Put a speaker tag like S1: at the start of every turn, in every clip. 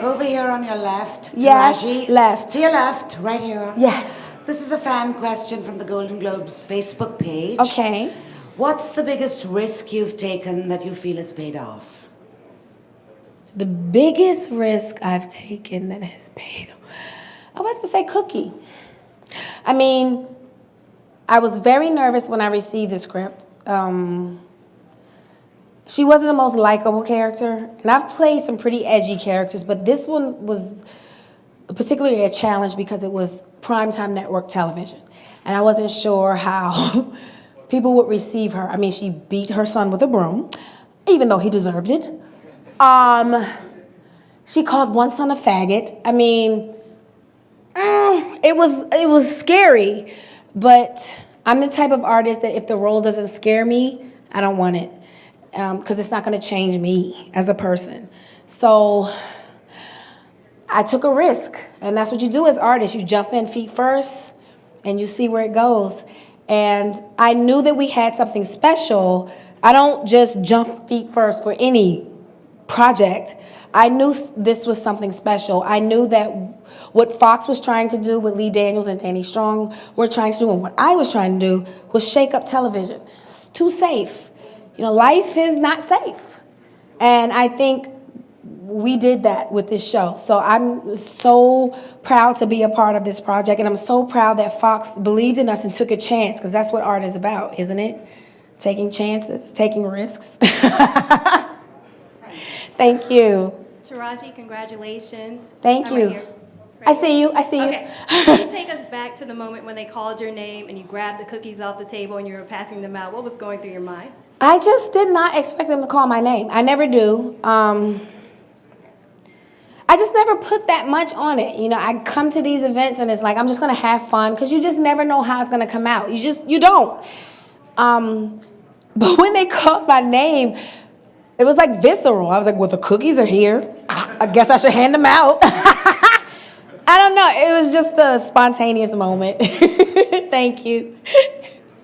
S1: over here on your left,
S2: Yes,
S1: Taraji.
S2: left.
S1: To your left, right here.
S2: Yes.
S1: This is a fan question from the Golden Globes Facebook page.
S2: Okay.
S1: What's the biggest risk you've taken that you feel has paid off?
S2: The biggest risk I've taken that has paid off, I would have to say Cookie. I mean, I was very nervous when I received the script. She wasn't the most likable character, and I've played some pretty edgy characters, but this one was particularly a challenge because it was primetime network television, and I wasn't sure how people would receive her. I mean, she beat her son with a broom, even though he deserved it. She called one son a faggot. I mean, it was scary, but I'm the type of artist that if the role doesn't scare me, I don't want it, because it's not going to change me as a person. So I took a risk, and that's what you do as artists. You jump in feet first, and you see where it goes. And I knew that we had something special. I don't just jump feet first for any project. I knew this was something special. I knew that what Fox was trying to do with Lee Daniels and Danny Strong were trying to do, and what I was trying to do was shake up television. It's too safe. You know, life is not safe. And I think we did that with this show. So I'm so proud to be a part of this project, and I'm so proud that Fox believed in us and took a chance, because that's what art is about, isn't it? Taking chances, taking risks. Thank you.
S3: Taraji, congratulations.
S2: Thank you.
S3: Right here.
S2: I see you. I see you.
S3: Okay. Can you take us back to the moment when they called your name and you grabbed the cookies off the table and you were passing them out? What was going through your mind?
S2: I just did not expect them to call my name. I never do. I just never put that much on it. You know, I come to these events and it's like, I'm just going to have fun, because you just never know how it's going to come out. You don't. But when they called my name, it was like visceral. I was like, well, the cookies are here. I guess I should hand them out. I don't know. It was just a spontaneous moment. Thank you.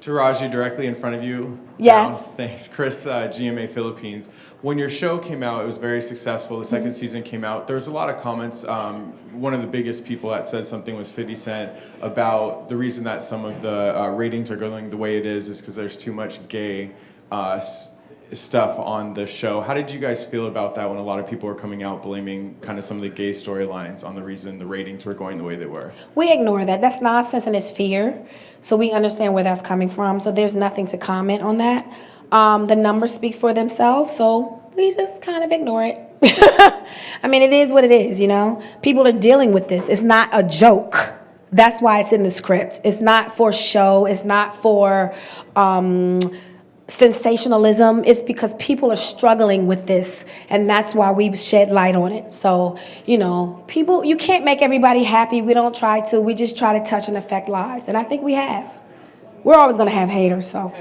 S4: Taraji, directly in front of you.
S2: Yes.
S4: Down. Thanks. Chris, GMA Philippines. When your show came out, it was very successful. The second season came out. There was a lot of comments. One of the biggest people that said something was 50 Cent about the reason that some of the ratings are going the way it is because there's too much gay stuff on the show. How did you guys feel about that when a lot of people were coming out blaming kind of some of the gay storylines on the reason the ratings were going the way they were?
S2: We ignore that. That's nonsense and it's fear. So we understand where that's coming from. So there's nothing to comment on that. The numbers speaks for themselves, so we just kind of ignore it. I mean, it is what it is, you know? People are dealing with this. It's not a joke. That's why it's in the script. It's not for show. It's not for sensationalism. It's because people are struggling with this, and that's why we shed light on it. So, you know, people, you can't make everybody happy. We don't try to. We just try to touch and affect lives, and I think we have. We're always going to have haters, so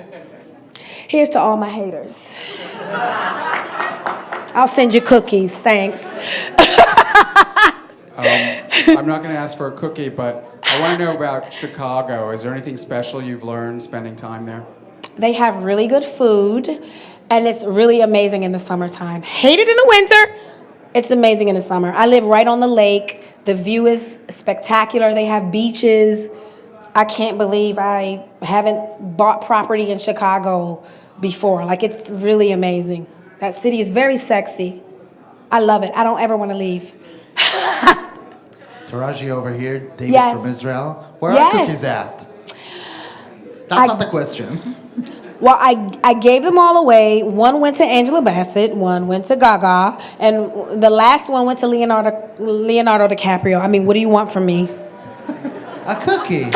S2: here's to all my haters. I'll send you cookies. Thanks.
S5: I'm not going to ask for a cookie, but I want to know about Chicago. Is there anything special you've learned spending time there?
S2: They have really good food, and it's really amazing in the summertime. Hate it in the winter. It's amazing in the summer. I live right on the lake. The view is spectacular. They have beaches. I can't believe I haven't bought property in Chicago before. Like, it's really amazing. That city is very sexy. I love it. I don't ever want to leave.
S6: Taraji over here, David
S2: Yes.
S6: from Israel. Where
S2: Yes.
S6: are cookies at? That's not the question.
S2: Well, I gave them all away. One went to Angela Bassett, one went to Gaga, and the last one went to Leonardo DiCaprio. I mean, what do you want from me?
S6: A cookie.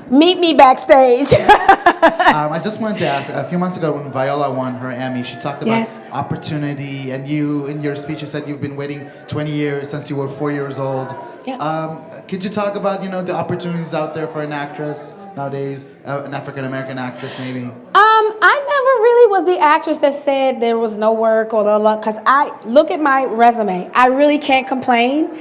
S2: Meet me backstage.
S6: I just wanted to ask, a few months ago when Viola won her Emmy, she talked about
S2: Yes.
S6: opportunity, and you, in your speech, you said you've been waiting 20 years since you were 4 years old.
S2: Yeah.
S6: Could you talk about, you know, the opportunities out there for an actress nowadays, an African-American actress maybe?
S2: I never really was the actress that said there was no work or the luck, because I look at my resume. I really can't complain.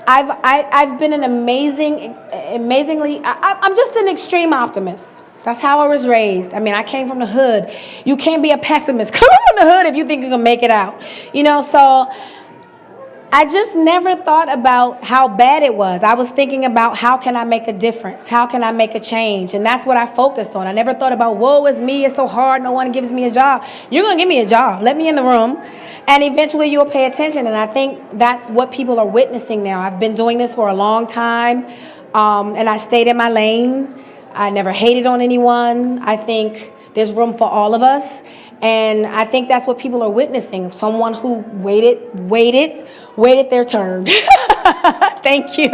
S2: I've been an amazingly. I'm just an extreme optimist. That's how I was raised. I mean, I came from the hood. You can't be a pessimist. Come from the hood if you think you can make it out. You know, so I just never thought about how bad it was. I was thinking about how can I make a difference? How can I make a change? And that's what I focused on. I never thought about, woe is me, it's so hard, no one gives me a job. You're going to give me a job. Let me in the room. And eventually you'll pay attention. And I think that's what people are witnessing now. I've been doing this for a long time, and I stayed in my lane. I never hated on anyone. I think there's room for all of us. And I think that's what people are witnessing. Someone who waited their turn. Thank you.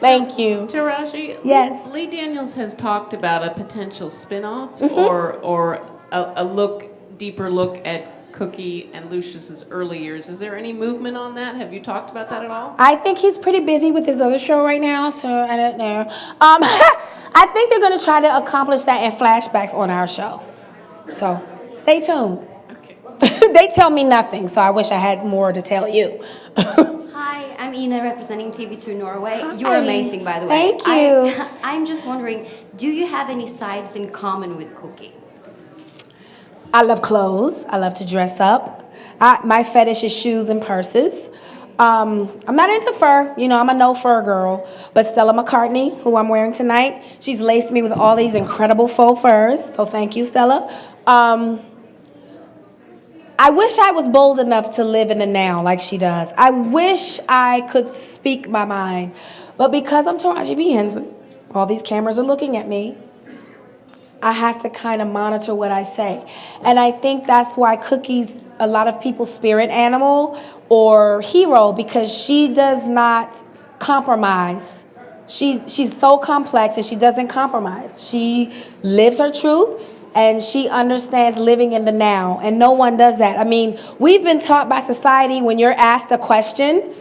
S2: Thank you.
S7: Taraji,
S2: Yes.
S7: Lee Daniels has talked about a potential spin-off or a deeper look at Cookie and Lucius's early years. Is there any movement on that? Have you talked about that at all?
S2: I think he's pretty busy with his other show right now, so I don't know. I think they're going to try to accomplish that in flashbacks on our show. So stay tuned.
S7: Okay.
S2: They tell me nothing, so I wish I had more to tell you.
S8: Hi, I'm Ina representing TV2 Norway. You're amazing, by the way.
S2: Thank you.
S8: I'm just wondering, do you have any sides in common with Cookie?
S2: I love clothes. I love to dress up. My fetish is shoes and purses. I'm not into fur. You know, I'm a no fur girl. But Stella McCartney, who I'm wearing tonight, she's laced me with all these incredible faux furs. So thank you, Stella. I wish I was bold enough to live in the now like she does. I wish I could speak my mind. But because I'm Taraji B. Henson, all these cameras are looking at me, I have to kind of monitor what I say. And I think that's why Cookie's a lot of people's spirit animal or hero, because she does not compromise. She's so complex and she doesn't compromise. She lives her truth and she understands living in the now, and no one does that. I mean, we've been taught by society when you're asked a question,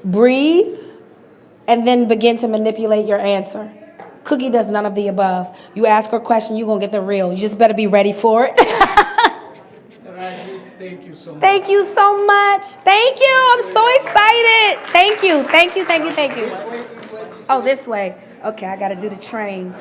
S2: breathe and then begin to manipulate your answer. Cookie does none of the above. You ask her a question, you're going to get the real. You just better be ready for it.
S9: Thank you so much.
S2: Thank you so much. Thank you. I'm so excited. Thank you. Thank you. Thank you. Thank you. Oh, this way. Okay, I got to do the train.